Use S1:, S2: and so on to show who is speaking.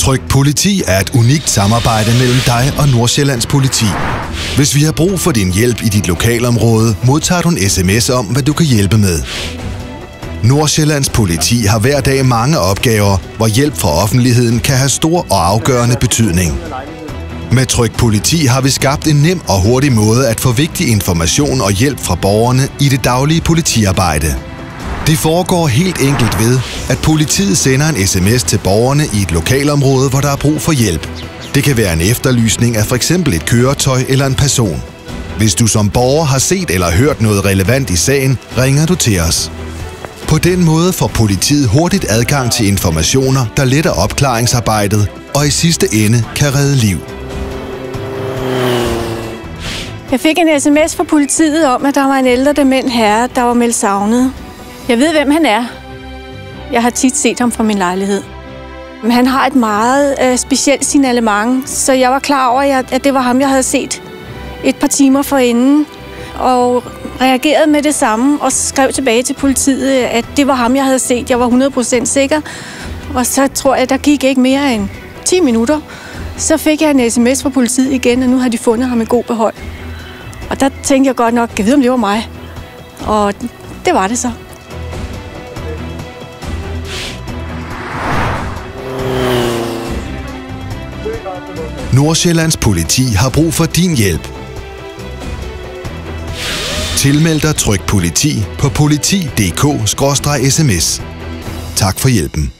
S1: Tryg Politi er et unikt samarbejde mellem dig og Nordsjællands Politi. Hvis vi har brug for din hjælp i dit lokalområde, modtager du en sms om, hvad du kan hjælpe med. Nordsjællands Politi har hver dag mange opgaver, hvor hjælp fra offentligheden kan have stor og afgørende betydning. Med Tryg Politi har vi skabt en nem og hurtig måde at få vigtig information og hjælp fra borgerne i det daglige politiarbejde. Det foregår helt enkelt ved, at politiet sender en sms til borgerne i et lokalområde, hvor der er brug for hjælp. Det kan være en efterlysning af f.eks. et køretøj eller en person. Hvis du som borger har set eller hørt noget relevant i sagen, ringer du til os. På den måde får politiet hurtigt adgang til informationer, der letter opklaringsarbejdet og i sidste ende kan redde liv.
S2: Jeg fik en sms fra politiet om, at der var en ældre dement herre, der var meldt savnet. Jeg ved, hvem han er. Jeg har tit set ham fra min lejlighed. Men han har et meget specielt signalement, så jeg var klar over, at det var ham, jeg havde set et par timer forinden. Og reagerede med det samme og skrev tilbage til politiet, at det var ham, jeg havde set. Jeg var 100% sikker. Og så tror jeg, der gik ikke mere end 10 minutter. Så fik jeg en sms fra politiet igen, og nu har de fundet ham i god behold. Og der tænkte jeg godt nok, jeg ved, om det var mig. Og det var det så.
S1: Nordsjællands Politi har brug for din hjælp. Tilmeld dig Tryg Politi på politi.dk/sms. Tak for hjælpen.